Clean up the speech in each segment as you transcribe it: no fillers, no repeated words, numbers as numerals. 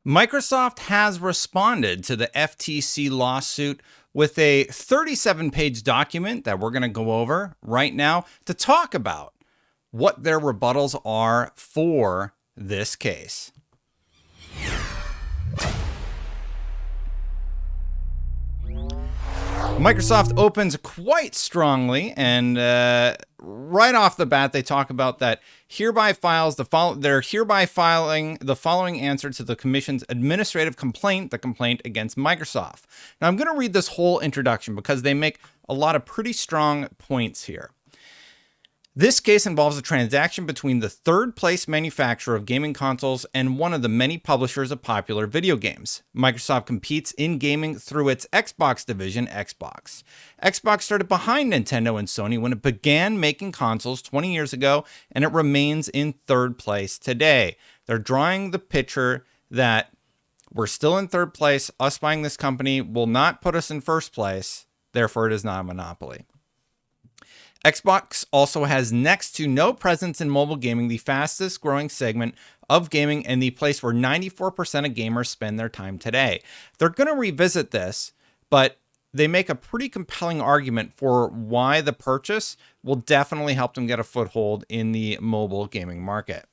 Microsoft has responded to the FTC lawsuit with a 37-page document that we're going to go over right now to talk about what their rebuttals are for this case. Microsoft opens quite strongly, and right off the bat, they talk about that they're hereby filing the following answer to the Commission's administrative complaint, the complaint against Microsoft. Now, I'm going to read this whole introduction because they make a lot of pretty strong points here. This case involves a transaction between the third-place manufacturer of gaming consoles and one of the many publishers of popular video games. Microsoft competes in gaming through its Xbox division, Xbox. Xbox started behind Nintendo and Sony when it began making consoles 20 years ago, and it remains in third place today. They're drawing the picture that we're still in third place. Us buying this company will not put us in first place. Therefore, it is not a monopoly. Xbox also has next to no presence in mobile gaming, the fastest growing segment of gaming and the place where 94% of gamers spend their time today. They're going to revisit this, but they make a pretty compelling argument for why the purchase will definitely help them get a foothold in the mobile gaming market.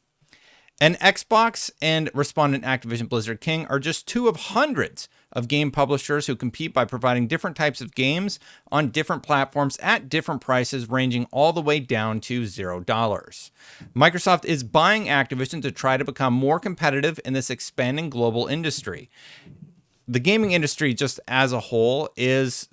And Xbox and respondent Activision Blizzard King are just two of hundreds of game publishers who compete by providing different types of games on different platforms at different prices, ranging all the way down to $0. Microsoft is buying Activision to try to become more competitive in this expanding global industry. The gaming industry just as a whole is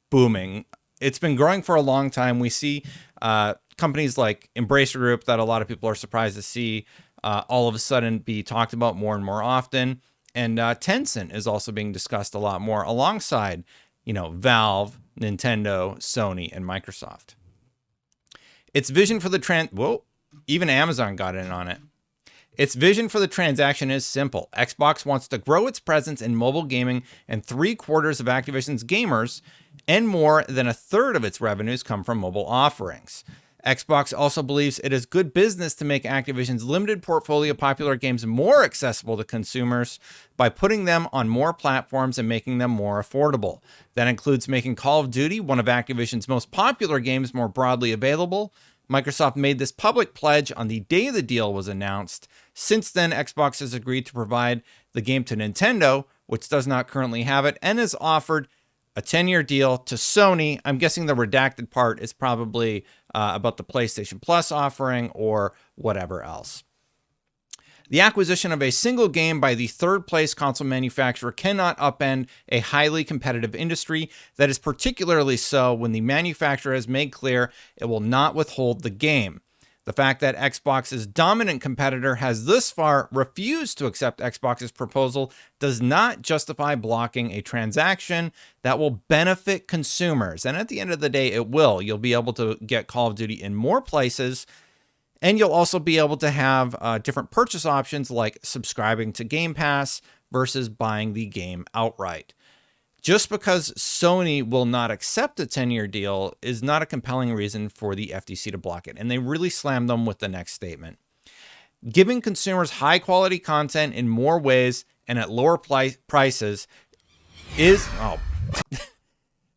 booming. It's been growing for a long time. We see companies like Embracer Group that a lot of people are surprised to see all of a sudden be talked about more and more often. And Tencent is also being discussed a lot more alongside, Valve, Nintendo, Sony, and Microsoft. Its vision for the even Amazon got in on it. Its vision for the transaction is simple. Xbox wants to grow its presence in mobile gaming, and 3/4 of Activision's gamers and more than a third of its revenues come from mobile offerings. Xbox also believes it is good business to make Activision's limited portfolio of popular games more accessible to consumers by putting them on more platforms and making them more affordable. That includes making Call of Duty, one of Activision's most popular games, more broadly available. Microsoft made this public pledge on the day the deal was announced. Since then, Xbox has agreed to provide the game to Nintendo, which does not currently have it, and has offered a 10-year deal to Sony. I'm guessing the redacted part is probably about the PlayStation Plus offering or whatever else. The acquisition of a single game by the third-place console manufacturer cannot upend a highly competitive industry. That is particularly so when the manufacturer has made clear it will not withhold the game. The fact that Xbox's dominant competitor has thus far refused to accept Xbox's proposal does not justify blocking a transaction that will benefit consumers. And at the end of the day, it will. You'll be able to get Call of Duty in more places, and you'll also be able to have different purchase options like subscribing to Game Pass versus buying the game outright. Just because Sony will not accept a 10-year deal is not a compelling reason for the FTC to block it. And they really slammed them with the next statement. Giving consumers high-quality content in more ways and at lower prices is...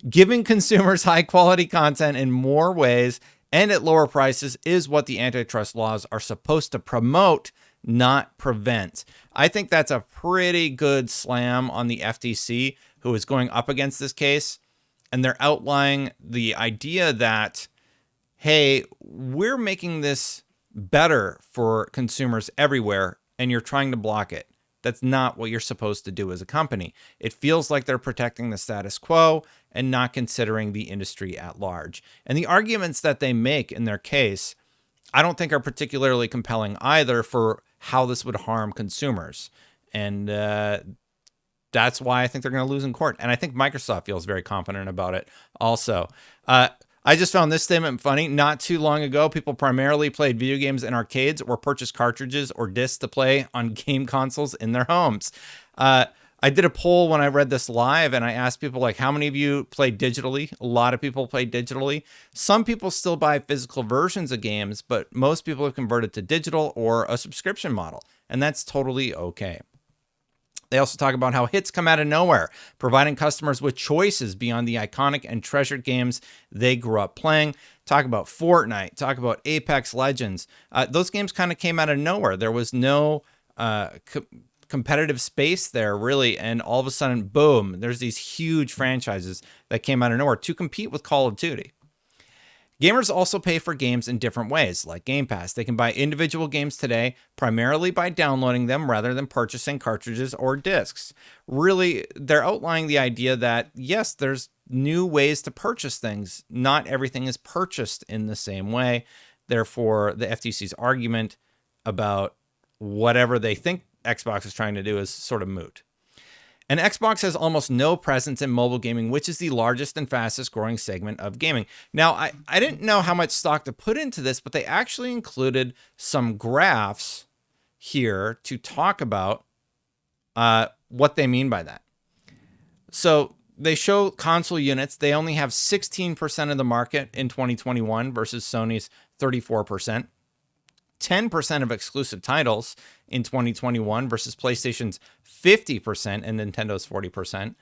Giving consumers high-quality content in more ways and at lower prices is what the antitrust laws are supposed to promote, not prevent. I think that's a pretty good slam on the FTC, who is going up against this case, and they're outlining the idea that, hey, we're making this better for consumers everywhere, and you're trying to block it. That's not what you're supposed to do as a company. It feels like they're protecting the status quo and not considering the industry at large. And the arguments that they make in their case, I don't think are particularly compelling either for how this would harm consumers. And that's why I think they're going to lose in court. And I think Microsoft feels very confident about it also. I just found this statement funny. Not too long ago, people primarily played video games in arcades or purchased cartridges or discs to play on game consoles in their homes. I did a poll when I read this live, and I asked people, like, how many of you play digitally? A lot of people play digitally. Some people still buy physical versions of games, but most people have converted to digital or a subscription model, and that's totally okay. They also talk about how hits come out of nowhere, providing customers with choices beyond the iconic and treasured games they grew up playing. Talk about Fortnite, talk about Apex Legends. Those games kind of came out of nowhere. There was no competitive space there, really, and all of a sudden, boom, there's these huge franchises that came out of nowhere to compete with Call of Duty. Gamers also pay for games in different ways, like Game Pass. They can buy individual games today, primarily by downloading them rather than purchasing cartridges or discs. Really, they're outlining the idea that, yes, there's new ways to purchase things. Not everything is purchased in the same way. Therefore, the FTC's argument about whatever they think Xbox is trying to do is sort of moot. And Xbox has almost no presence in mobile gaming, which is the largest and fastest growing segment of gaming. Now, I didn't know how much stock to put into this, but they actually included some graphs here to talk about what they mean by that. So they show console units. They only have 16% of the market in 2021 versus Sony's 34%. 10% of exclusive titles in 2021 versus PlayStation's 50% and Nintendo's 40%.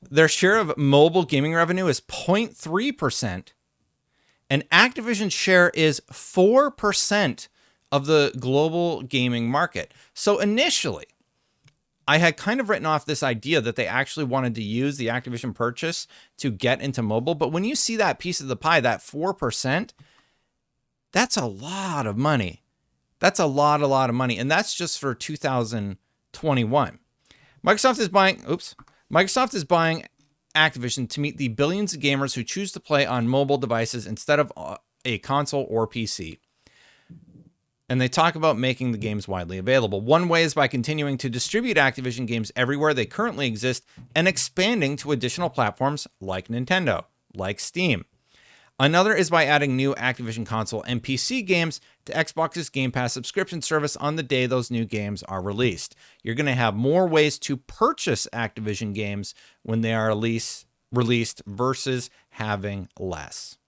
Their share of mobile gaming revenue is 0.3%, and Activision's share is 4% of the global gaming market. So initially, I had kind of written off this idea that they actually wanted to use the Activision purchase to get into mobile, but when you see that piece of the pie, that 4%, that's a lot of money. That's a lot of money. And that's just for 2021. Microsoft is buying Activision to meet the billions of gamers who choose to play on mobile devices instead of a console or PC. And they talk about making the games widely available. One way is by continuing to distribute Activision games everywhere they currently exist and expanding to additional platforms like Nintendo, like Steam. Another is by adding new Activision console and PC games to Xbox's Game Pass subscription service on the day those new games are released. You're going to have more ways to purchase Activision games when they are released versus having less.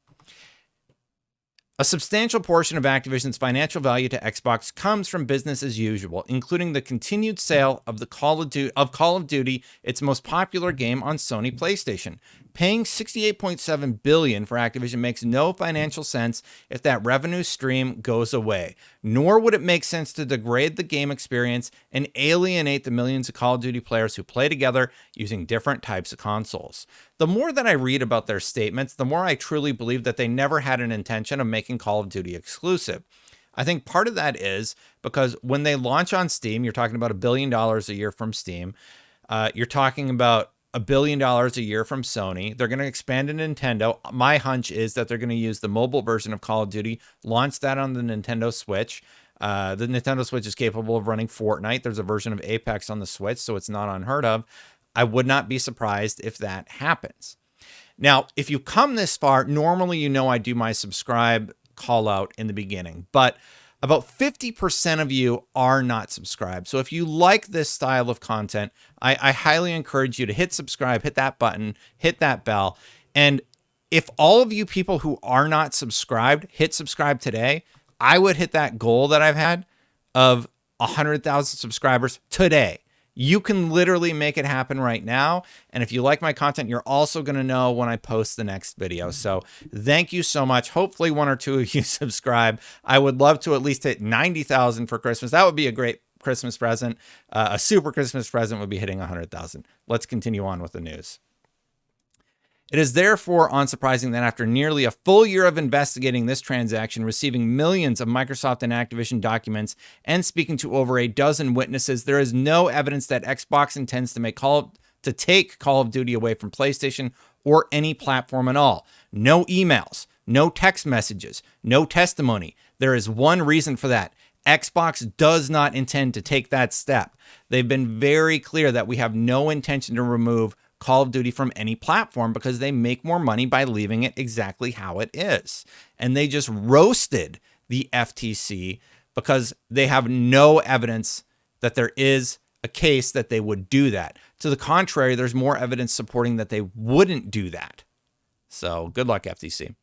A substantial portion of Activision's financial value to Xbox comes from business as usual, including the continued sale of Call of Duty, its most popular game on Sony PlayStation. Paying $68.7 billion for Activision makes no financial sense if that revenue stream goes away, nor would it make sense to degrade the game experience and alienate the millions of Call of Duty players who play together using different types of consoles. The more that I read about their statements, the more I truly believe that they never had an intention of making Call of Duty exclusive. I think part of that is because when they launch on Steam, you're talking about $1 billion a year from Steam. You're talking about $1 billion a year from Sony. They're going to expand to Nintendo. My hunch is that they're going to use the mobile version of Call of Duty, launch that on the Nintendo Switch. The Nintendo Switch is capable of running Fortnite. There's a version of Apex on the Switch, so it's not unheard of. I would not be surprised if that happens. Now, if you come this far, normally you know I do my subscribe call out in the beginning, but about 50% of you are not subscribed. So if you like this style of content, I highly encourage you to hit subscribe, hit that button, hit that bell. And if all of you people who are not subscribed hit subscribe today, I would hit that goal that I've had of 100,000 subscribers today. You can literally make it happen right now. And if you like my content, you're also going to know when I post the next video. So thank you so much. Hopefully one or two of you subscribe. I would love to at least hit 90,000 for Christmas. That would be a great Christmas present. A super Christmas present would be hitting 100,000. Let's continue on with the news. It is therefore unsurprising that after nearly a full year of investigating this transaction, receiving millions of Microsoft and Activision documents, and speaking to over a dozen witnesses, there is no evidence that Xbox intends to take Call of Duty away from PlayStation or any platform at all. No emails, no text messages, no testimony. There is one reason for that. Xbox does not intend to take that step. They've been very clear that we have no intention to remove Call of Duty from any platform because they make more money by leaving it exactly how it is. And they just roasted the FTC because they have no evidence that there is a case that they would do that. To the contrary, there's more evidence supporting that they wouldn't do that. So good luck, FTC.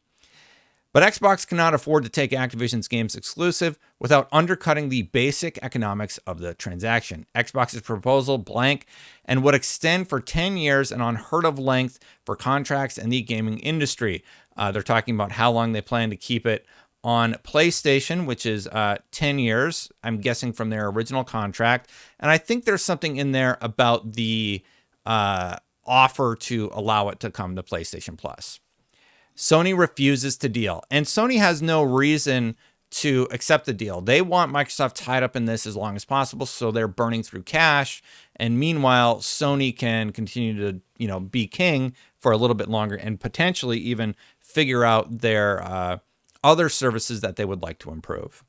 But Xbox cannot afford to take Activision's games exclusive without undercutting the basic economics of the transaction. Xbox's proposal blank and would extend for 10 years an unheard of length for contracts in the gaming industry. They're talking about how long they plan to keep it on PlayStation, which is 10 years, I'm guessing from their original contract. And I think there's something in there about the offer to allow it to come to PlayStation Plus. Sony refuses to deal, and Sony has no reason to accept the deal. They want Microsoft tied up in this as long as possible, so they're burning through cash. And meanwhile, Sony can continue to, be king for a little bit longer and potentially even figure out their other services that they would like to improve.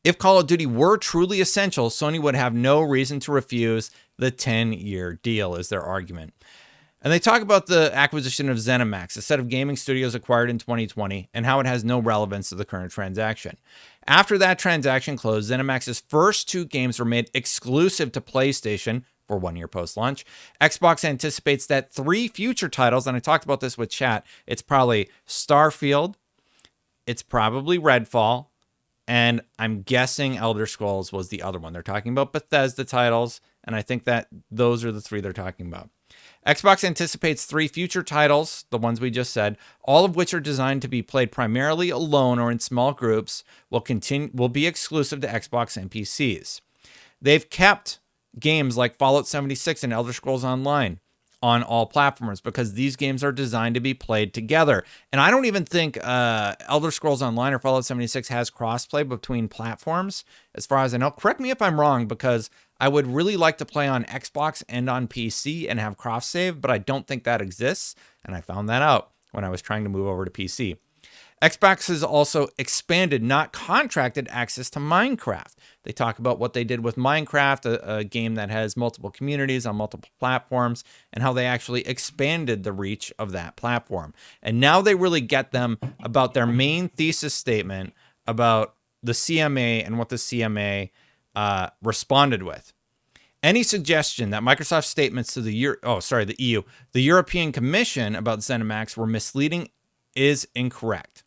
If Call of Duty were truly essential, Sony would have no reason to refuse the 10-year deal, is their argument. And they talk about the acquisition of ZeniMax, a set of gaming studios acquired in 2020, and how it has no relevance to the current transaction. After that transaction closed, ZeniMax's first 2 games were made exclusive to PlayStation for 1 year post-launch. Xbox anticipates that 3 future titles, and I talked about this with chat, it's probably Starfield, it's probably Redfall, and I'm guessing Elder Scrolls was the other one. They're talking about Bethesda titles, and I think that those are the 3 they're talking about. Xbox anticipates 3 future titles, the ones we just said, all of which are designed to be played primarily alone or in small groups, will be exclusive to Xbox and PCs. They've kept games like Fallout 76 and Elder Scrolls Online on all platforms because these games are designed to be played together. And I don't even think Elder Scrolls Online or Fallout 76 has crossplay between platforms, as far as I know. Correct me if I'm wrong, because I would really like to play on Xbox and on PC and have cross save, but I don't think that exists. And I found that out when I was trying to move over to PC. Xbox has also expanded, not contracted, access to Minecraft. They talk about what they did with Minecraft, a game that has multiple communities on multiple platforms, and how they actually expanded the reach of that platform. And now they really get them about their main thesis statement about the CMA and what the CMA responded with. Any suggestion that Microsoft's statements to the EU, the European Commission about ZeniMax were misleading is incorrect.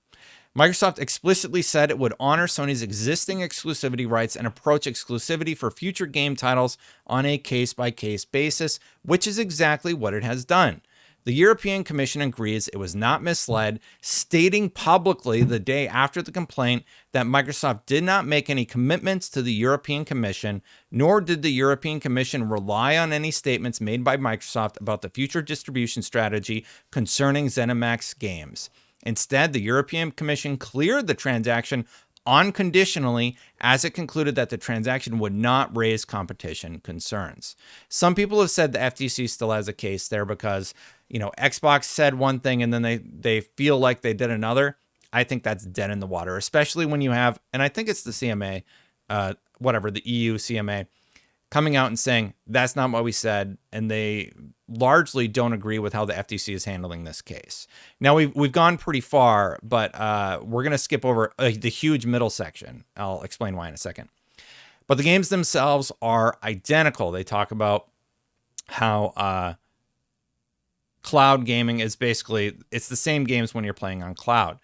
Microsoft explicitly said it would honor Sony's existing exclusivity rights and approach exclusivity for future game titles on a case-by-case basis, which is exactly what it has done. The European Commission agrees it was not misled, stating publicly the day after the complaint that Microsoft did not make any commitments to the European Commission, nor did the European Commission rely on any statements made by Microsoft about the future distribution strategy concerning ZeniMax games. Instead, the European Commission cleared the transaction unconditionally as it concluded that the transaction would not raise competition concerns. Some people have said the FTC still has a case there because, Xbox said one thing and then they feel like they did another. I think that's dead in the water, especially when you have, and I think it's the CMA, the EU CMA, coming out and saying that's not what we said, and they largely don't agree with how the FTC is handling this case. Now, we've gone pretty far, but we're going to skip over the huge middle section. I'll explain why in a second. But the games themselves are identical. They talk about how cloud gaming is basically, it's the same games when you're playing on cloud.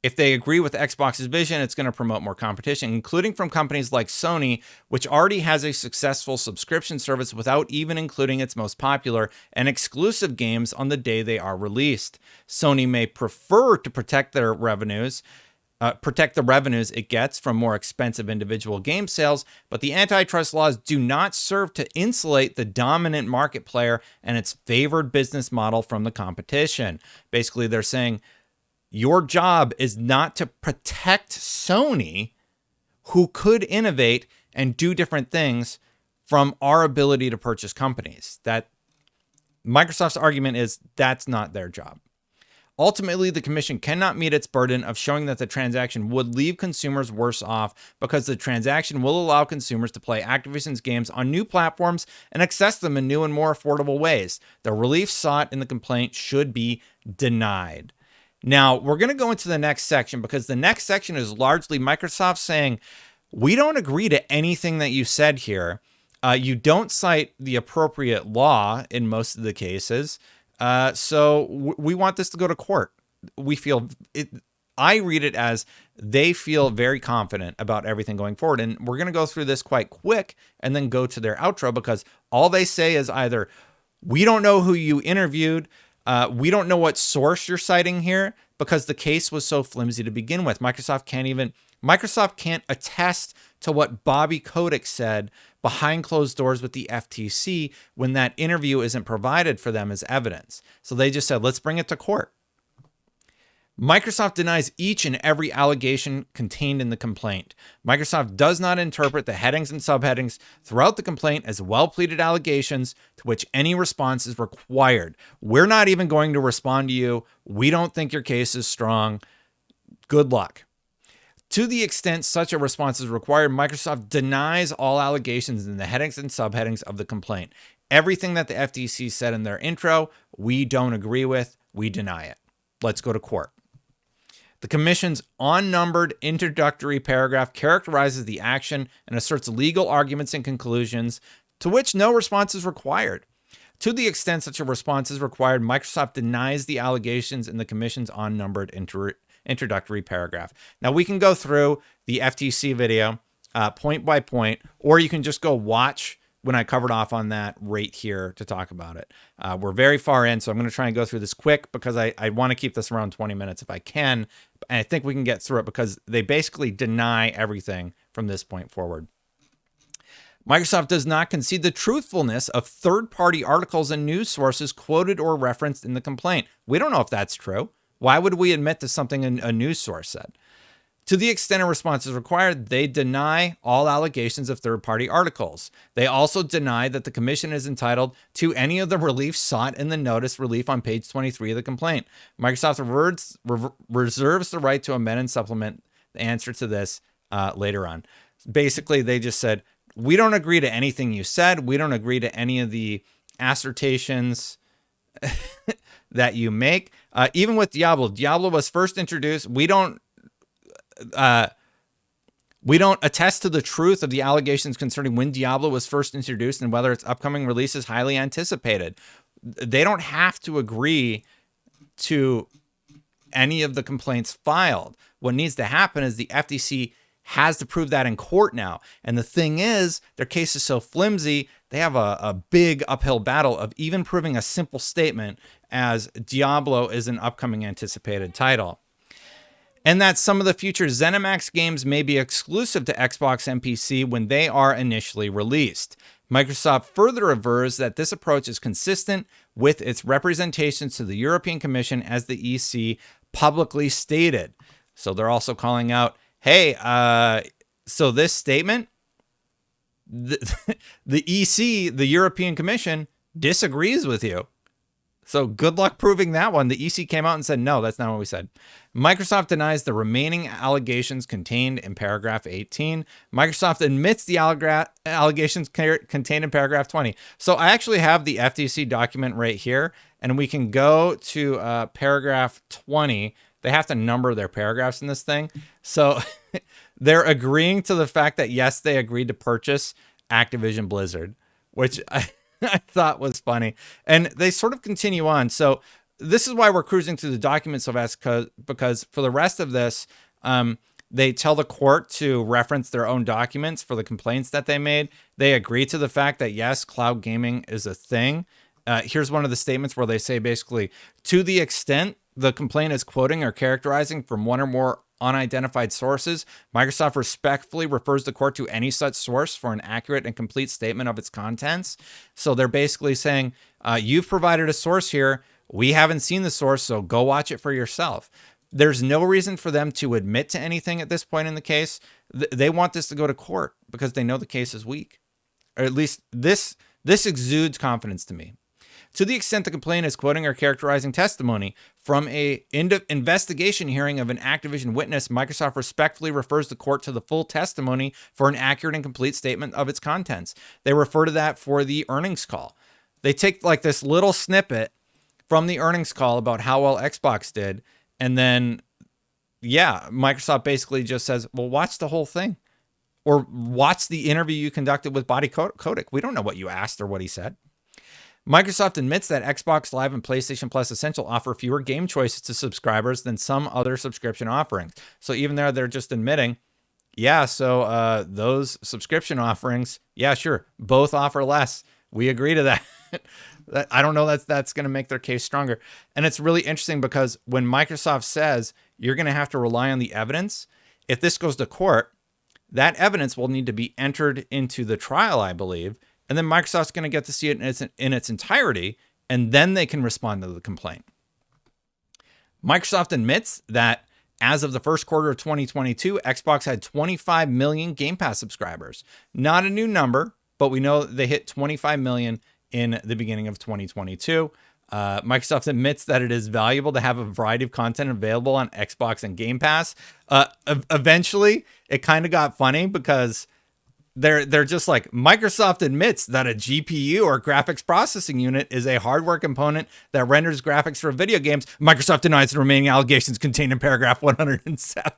If they agree with Xbox's vision, it's going to promote more competition, including from companies like Sony, which already has a successful subscription service without even including its most popular and exclusive games on the day they are released. Sony may prefer to protect the revenues it gets from more expensive individual game sales, but the antitrust laws do not serve to insulate the dominant market player and its favored business model from the competition. Basically, they're saying, your job is not to protect Sony, who could innovate and do different things, from our ability to purchase companies. That Microsoft's argument is that's not their job. Ultimately, the commission cannot meet its burden of showing that the transaction would leave consumers worse off because the transaction will allow consumers to play Activision's games on new platforms and access them in new and more affordable ways. The relief sought in the complaint should be denied. Now, we're going to go into the next section because the next section is largely Microsoft saying, we don't agree to anything that you said here. You don't cite the appropriate law in most of the cases. So we want this to go to court. We feel it. I read it as they feel very confident about everything going forward. And we're going to go through this quite quick and then go to their outro, because all they say is either, we don't know who you interviewed, we don't know what source you're citing here, because the case was so flimsy to begin with. Microsoft can't attest to what Bobby Kotick said behind closed doors with the FTC when that interview isn't provided for them as evidence. So they just said, let's bring it to court. Microsoft denies each and every allegation contained in the complaint. Microsoft does not interpret the headings and subheadings throughout the complaint as well-pleaded allegations to which any response is required. We're not even going to respond to you. We don't think your case is strong. Good luck. To the extent such a response is required, Microsoft denies all allegations in the headings and subheadings of the complaint. Everything that the FTC said in their intro, we don't agree with. We deny it. Let's go to court. The Commission's unnumbered introductory paragraph characterizes the action and asserts legal arguments and conclusions to which no response is required. To the extent such a response is required, Microsoft denies the allegations in the Commission's unnumbered introductory paragraph. Now, we can go through the FTC video point by point, or you can just go watch when I covered off on that right here to talk about it. We're very far in, so I'm going to try and go through this quick because I want to keep this around 20 minutes if I can. And I think we can get through it because they basically deny everything from this point forward. Microsoft does not concede the truthfulness of third-party articles and news sources quoted or referenced in the complaint. We don't know if that's true. Why would we admit to something a news source said? To the extent a response is required, they deny all allegations of third-party articles. They also deny that the Commission is entitled to any of the relief sought in the notice relief on page 23 of the complaint. Microsoft reserves the right to amend and supplement the answer to this later on. Basically, they just said, we don't agree to anything you said. We don't agree to any of the assertions that you make. Even with Diablo was first introduced. We don't attest to the truth of the allegations concerning when Diablo was first introduced and whether its upcoming release is highly anticipated. They don't have to agree to any of the complaints filed. What needs to happen is the FTC has to prove that in court now. And the thing is, their case is so flimsy, they have a big uphill battle of even proving a simple statement as Diablo is an upcoming anticipated title. And that some of the future ZeniMax games may be exclusive to Xbox and PC when they are initially released. Microsoft further avers that this approach is consistent with its representations to the European Commission, as the EC publicly stated. So they're also calling out, hey, so this statement, the EC, the European Commission, disagrees with you. So good luck proving that one. The EC came out and said, no, that's not what we said. Microsoft denies the remaining allegations contained in paragraph 18. Microsoft admits the allegations contained in paragraph 20. So I actually have the FTC document right here, and we can go to paragraph 20. They have to number their paragraphs in this thing. So they're agreeing to the fact that, yes, they agreed to purchase Activision Blizzard, which I thought was funny. And they sort of continue on. So this is why we're cruising through the document so fast, because for the rest of this, they tell the court to reference their own documents for the complaints that they made. They agree to the fact that, yes, cloud gaming is a thing. Here's one of the statements where they say basically, to the extent the complaint is quoting or characterizing from one or more unidentified sources, Microsoft respectfully refers the court to any such source for an accurate and complete statement of its contents. So they're basically saying, you've provided a source here. We haven't seen the source, so go watch it for yourself. There's no reason for them to admit to anything at this point in the case. They want this to go to court because they know the case is weak. Or at least this exudes confidence to me. To the extent the complaint is quoting or characterizing testimony from a investigation hearing of an Activision witness, Microsoft respectfully refers the court to the full testimony for an accurate and complete statement of its contents. They refer to that for the earnings call. They take like this little snippet from the earnings call about how well Xbox did, and then, yeah, Microsoft basically just says, well, watch the whole thing. Or watch the interview you conducted with Bobby Kotick. We don't know what you asked or what he said. Microsoft admits that Xbox Live and PlayStation Plus Essential offer fewer game choices to subscribers than some other subscription offerings. So even there, they're just admitting, yeah, so those subscription offerings, yeah, sure, both offer less. We agree to that. I don't know that's going to make their case stronger. And it's really interesting because when Microsoft says you're going to have to rely on the evidence, if this goes to court, that evidence will need to be entered into the trial, I believe. And then Microsoft's going to get to see it in its entirety, and then they can respond to the complaint. Microsoft admits that as of the first quarter of 2022, Xbox had 25 million Game Pass subscribers. Not a new number, but we know they hit 25 million in the beginning of 2022. Microsoft admits that it is valuable to have a variety of content available on Xbox and Game Pass. Eventually, it kind of got funny because they're just like, Microsoft admits that a GPU or graphics processing unit is a hardware component that renders graphics for video games. Microsoft denies the remaining allegations contained in paragraph 107.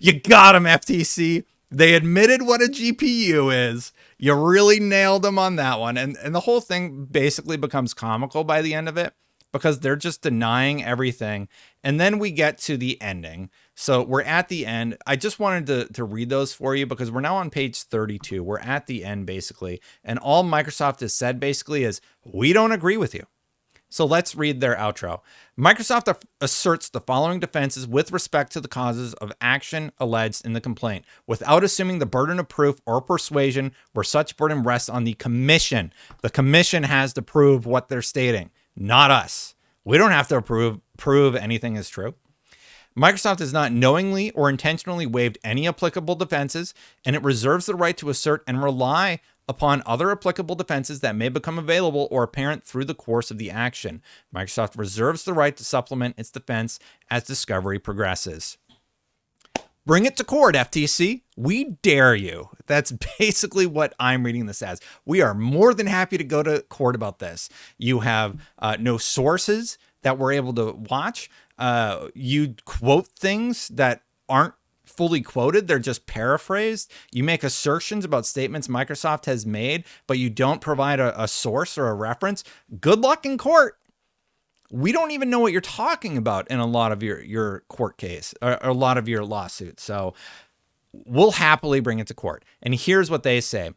You got them, FTC. They admitted what a GPU is. You really nailed them on that one. And the whole thing basically becomes comical by the end of it because they're just denying everything. And then we get to the ending. So we're at the end. I just wanted to read those for you because we're now on page 32. We're at the end, basically. And all Microsoft has said, basically, is we don't agree with you. So let's read their outro. Microsoft asserts the following defenses with respect to the causes of action alleged in the complaint, without assuming the burden of proof or persuasion where such burden rests on the commission. The commission has to prove what they're stating, not us. We don't have to prove anything is true. Microsoft has not knowingly or intentionally waived any applicable defenses, and it reserves the right to assert and rely upon other applicable defenses that may become available or apparent through the course of the action. Microsoft reserves the right to supplement its defense as discovery progresses. Bring it to court, FTC. We dare you. That's basically what I'm reading this as. We are more than happy to go to court about this. You have no sources that we're able to watch. You quote things that aren't fully quoted. They're just paraphrased. You make assertions about statements Microsoft has made, but you don't provide a source or a reference. Good luck in court. We don't even know what you're talking about in a lot of your court case or a lot of your lawsuits. So we'll happily bring it to court. And here's what they say.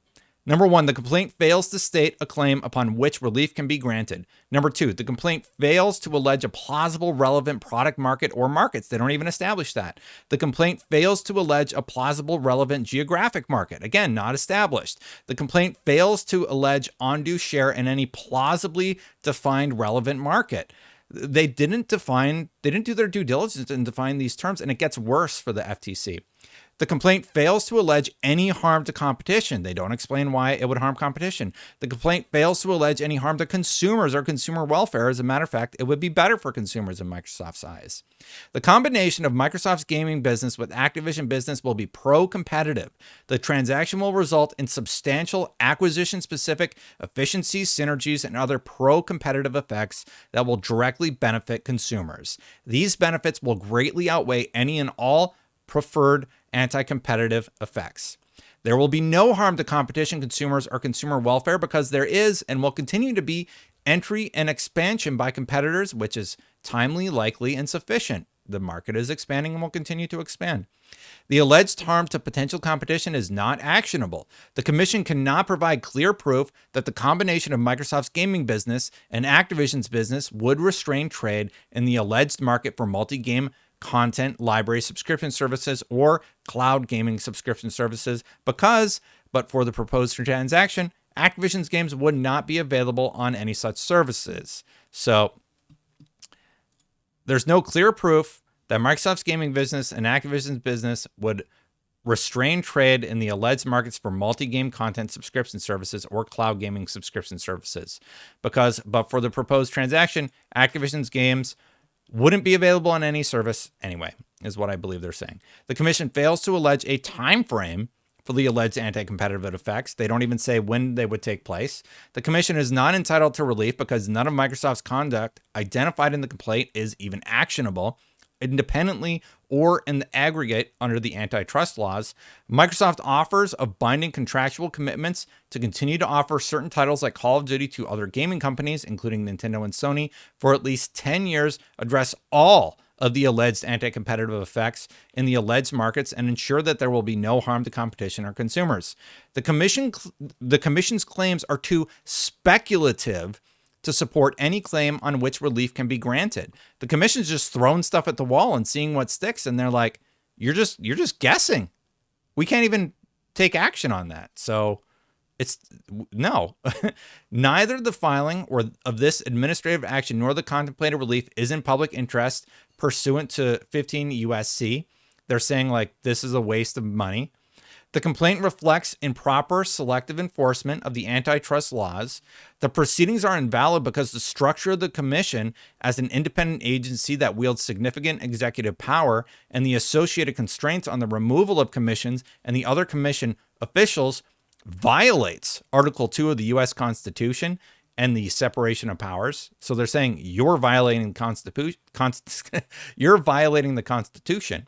Number one, the complaint fails to state a claim upon which relief can be granted. Number two, the complaint fails to allege a plausible relevant product market or markets. They don't even establish that. The complaint fails to allege a plausible relevant geographic market. Again, not established. The complaint fails to allege undue share in any plausibly defined relevant market. They didn't do their due diligence and define these terms, and it gets worse for the FTC. The complaint fails to allege any harm to competition. They don't explain why it would harm competition. The complaint fails to allege any harm to consumers or consumer welfare. As a matter of fact, it would be better for consumers in Microsoft's eyes. The combination of Microsoft's gaming business with Activision business will be pro-competitive. The transaction will result in substantial acquisition-specific efficiencies, synergies, and other pro-competitive effects that will directly benefit consumers. These benefits will greatly outweigh any and all preferred anti-competitive effects. There will be no harm to competition, consumers, or consumer welfare because there is and will continue to be entry and expansion by competitors, which is timely, likely, and sufficient. The market is expanding and will continue to expand. The alleged harm to potential competition is not actionable. The Commission cannot provide clear proof that the combination of Microsoft's gaming business and Activision's business would restrain trade in the alleged market for multi-game content, library subscription services, or cloud gaming subscription services but for the proposed transaction, Activision's games would not be available on any such services. So there's no clear proof that Microsoft's gaming business and Activision's business would restrain trade in the alleged markets for multi-game content subscription services or cloud gaming subscription services but for the proposed transaction, Activision's games wouldn't be available on any service anyway, is what I believe they're saying. The Commission fails to allege a time frame for the alleged anti-competitive effects. They don't even say when they would take place. The Commission is not entitled to relief because none of Microsoft's conduct identified in the complaint is even actionable. independently or in the aggregate under the antitrust laws. Microsoft offers of binding contractual commitments to continue to offer certain titles like Call of Duty to other gaming companies, including Nintendo and Sony, for at least 10 years, address all of the alleged anti-competitive effects in the alleged markets, and ensure that there will be no harm to competition or consumers. The Commission's claims are too speculative to support any claim on which relief can be granted. The Commission's just throwing stuff at the wall and seeing what sticks, and they're like, you're just guessing. We can't even take action on that. So it's no. Neither the filing or of this administrative action nor the contemplated relief is in public interest pursuant to 15 USC. They're saying like this is a waste of money. The complaint reflects improper selective enforcement of the antitrust laws. The proceedings are invalid because the structure of the Commission as an independent agency that wields significant executive power and the associated constraints on the removal of commissions and the other Commission officials violates Article 2 of the U.S. Constitution and the separation of powers. So they're saying you're violating you're violating the Constitution.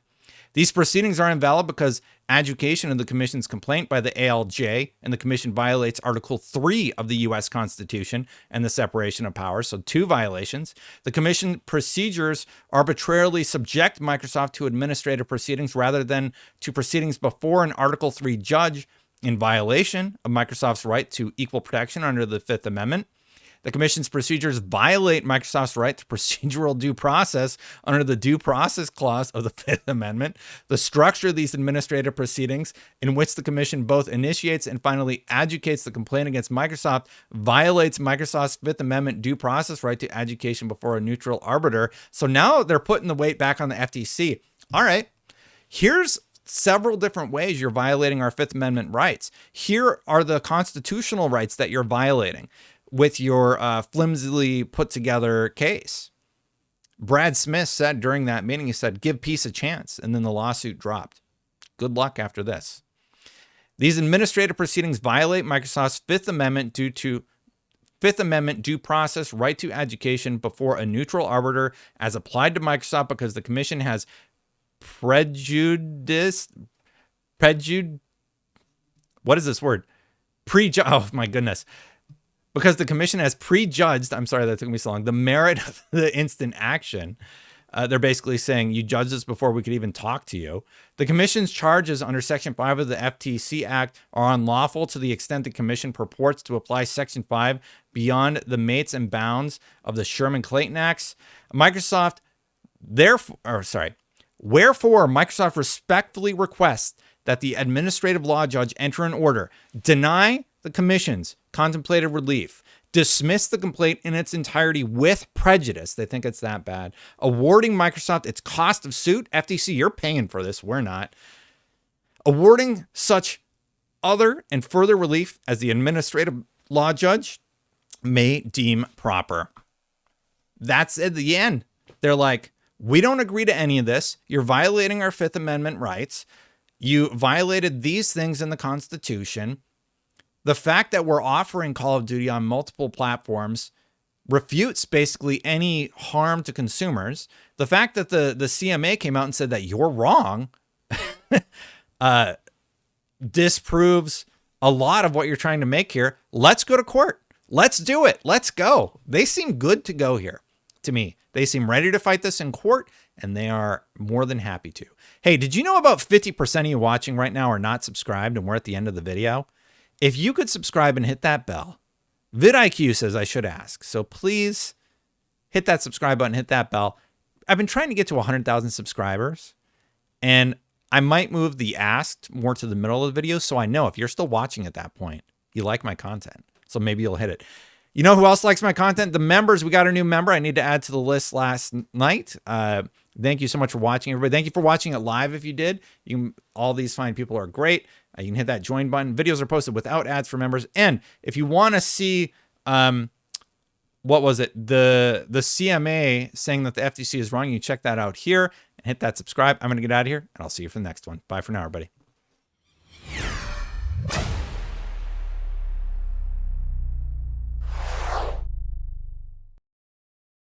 These proceedings are invalid because adjudication of the Commission's complaint by the ALJ and the Commission violates Article 3 of the U.S. Constitution and the separation of powers, so 2 violations. The Commission procedures arbitrarily subject Microsoft to administrative proceedings rather than to proceedings before an Article 3 judge in violation of Microsoft's right to equal protection under the Fifth Amendment. The Commission's procedures violate Microsoft's right to procedural due process under the Due Process Clause of the Fifth Amendment. The structure of these administrative proceedings, in which the Commission both initiates and finally adjudicates the complaint against Microsoft, violates Microsoft's Fifth Amendment due process right to adjudication before a neutral arbiter. So now they're putting the weight back on the FTC. All right, here's several different ways you're violating our Fifth Amendment rights. Here are the constitutional rights that you're violating with your flimsily put together case. Brad Smith said during that meeting, he said, give peace a chance. And then the lawsuit dropped. Good luck after this. These administrative proceedings violate Microsoft's Fifth Amendment due process right to adjudication before a neutral arbiter as applied to Microsoft because the Commission has what is this word? Oh my goodness. Because the Commission has prejudged, I'm sorry that took me so long, the merit of the instant action. They're basically saying you judged us before we could even talk to you. The Commission's charges under Section 5 of the FTC Act are unlawful to the extent the Commission purports to apply Section 5 beyond the mates and bounds of the Sherman-Clayton Acts. Wherefore, Microsoft respectfully requests that the administrative law judge enter an order, deny the Commission's contemplated relief, dismiss the complaint in its entirety with prejudice. They think it's that bad. Awarding Microsoft its cost of suit. FTC, you're paying for this. We're not. Awarding such other and further relief as the administrative law judge may deem proper. That's at the end. They're like, we don't agree to any of this. You're violating our Fifth Amendment rights. You violated these things in the Constitution. The fact that we're offering Call of Duty on multiple platforms refutes basically any harm to consumers. The fact that the CMA came out and said that you're wrong disproves a lot of what you're trying to make here. Let's go to court. Let's do it. Let's go. They seem good to go here to me. They seem ready to fight this in court, and they are more than happy to. Hey, did you know about 50% of you watching right now are not subscribed, and we're at the end of the video? If you could subscribe and hit that bell, vidIQ says I should ask. So please hit that subscribe button, hit that bell. I've been trying to get to 100,000 subscribers, and I might move the asked more to the middle of the video so I know if you're still watching at that point, you like my content. So maybe you'll hit it. You know who else likes my content? The members. We got a new member I need to add to the list last night. Thank you so much for watching, everybody. Thank you for watching it live if you did. All these fine people are great. You can hit that join button. Videos are posted without ads for members. And if you want to see, what was it? The CMA saying that the FTC is wrong, you check that out here and hit that subscribe. I'm going to get out of here, and I'll see you for the next one. Bye for now, everybody.